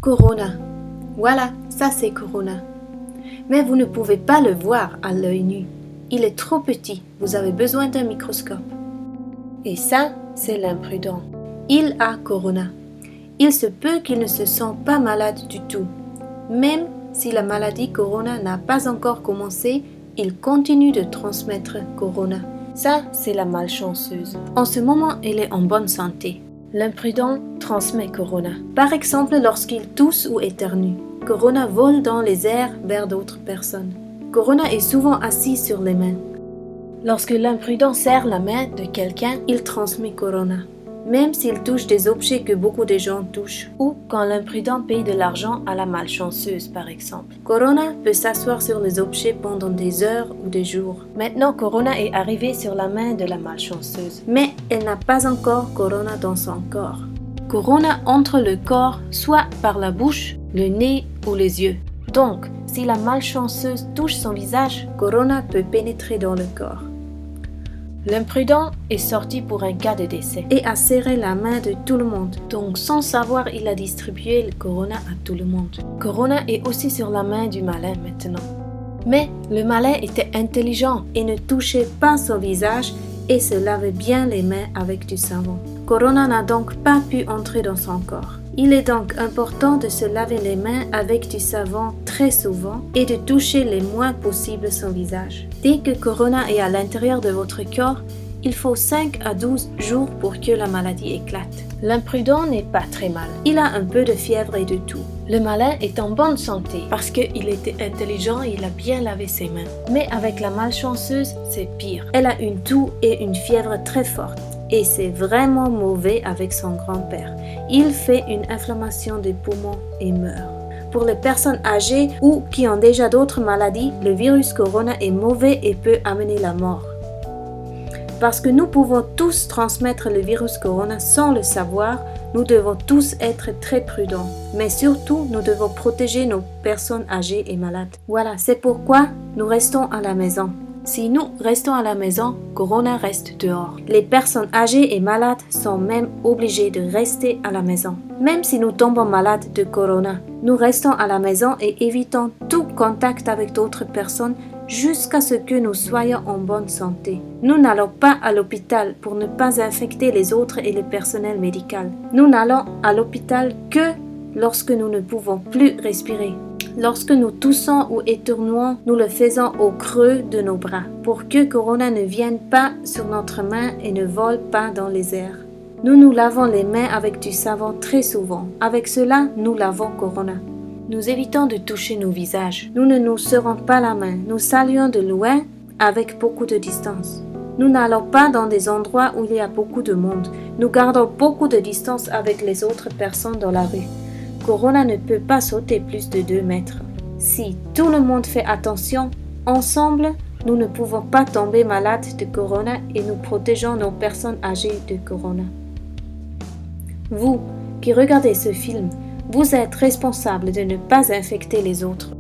Corona. Voilà, ça c'est Corona. Mais vous ne pouvez pas le voir à l'œil nu. Il est trop petit, vous avez besoin d'un microscope. Et ça, c'est l'imprudent. Il a Corona. Il se peut qu'il ne se sent pas malade du tout. Même si la maladie Corona n'a pas encore commencé, il continue de transmettre Corona. Ça, c'est la malchanceuse. En ce moment, elle est en bonne santé. L'imprudent transmet Corona. Par exemple, lorsqu'il tousse ou éternue. Corona vole dans les airs vers d'autres personnes. Corona est souvent assis sur les mains. Lorsque l'imprudent serre la main de quelqu'un, il transmet Corona. Même s'il touche des objets que beaucoup de gens touchent. Ou quand l'imprudent paye de l'argent à la malchanceuse, par exemple. Corona peut s'asseoir sur les objets pendant des heures ou des jours. Maintenant, Corona est arrivée sur la main de la malchanceuse. Mais elle n'a pas encore Corona dans son corps. Corona entre le corps soit par la bouche, le nez ou les yeux. Donc, si la malchanceuse touche son visage, Corona peut pénétrer dans le corps. L'imprudent est sorti pour un cas de décès et a serré la main de tout le monde. Donc, sans savoir, il a distribué le Corona à tout le monde. Corona est aussi sur la main du malin maintenant. Mais le malin était intelligent et ne touchait pas son visage et se lavait bien les mains avec du savon. Corona n'a donc pas pu entrer dans son corps. Il est donc important de se laver les mains avec du savon très souvent et de toucher le moins possible son visage. Dès que Corona est à l'intérieur de votre corps, il faut 5 à 12 jours pour que la maladie éclate. L'imprudent n'est pas très mal. Il a un peu de fièvre et de toux. Le malin est en bonne santé parce qu'il était intelligent et il a bien lavé ses mains. Mais avec la malchanceuse, c'est pire. Elle a une toux et une fièvre très forte. Et c'est vraiment mauvais avec son grand-père. Il fait une inflammation des poumons et meurt. Pour les personnes âgées ou qui ont déjà d'autres maladies, le virus Corona est mauvais et peut amener la mort. Parce que nous pouvons tous transmettre le virus Corona sans le savoir, nous devons tous être très prudents. Mais surtout, nous devons protéger nos personnes âgées et malades. Voilà, c'est pourquoi nous restons à la maison. Si nous restons à la maison, Corona reste dehors. Les personnes âgées et malades sont même obligées de rester à la maison. Même si nous tombons malades de Corona, nous restons à la maison et évitons tout contact avec d'autres personnes jusqu'à ce que nous soyons en bonne santé. Nous n'allons pas à l'hôpital pour ne pas infecter les autres et le personnel médical. Nous n'allons à l'hôpital que lorsque nous ne pouvons plus respirer. Lorsque nous toussons ou éternuons, nous le faisons au creux de nos bras pour que Corona ne vienne pas sur notre main et ne vole pas dans les airs. Nous nous lavons les mains avec du savon très souvent. Avec cela, nous lavons Corona. Nous évitons de toucher nos visages. Nous ne nous serrons pas la main. Nous saluons de loin avec beaucoup de distance. Nous n'allons pas dans des endroits où il y a beaucoup de monde. Nous gardons beaucoup de distance avec les autres personnes dans la rue. Corona ne peut pas sauter plus de 2 mètres. Si tout le monde fait attention, ensemble, nous ne pouvons pas tomber malades de Corona et nous protégeons nos personnes âgées de Corona. Vous qui regardez ce film, vous êtes responsable de ne pas infecter les autres.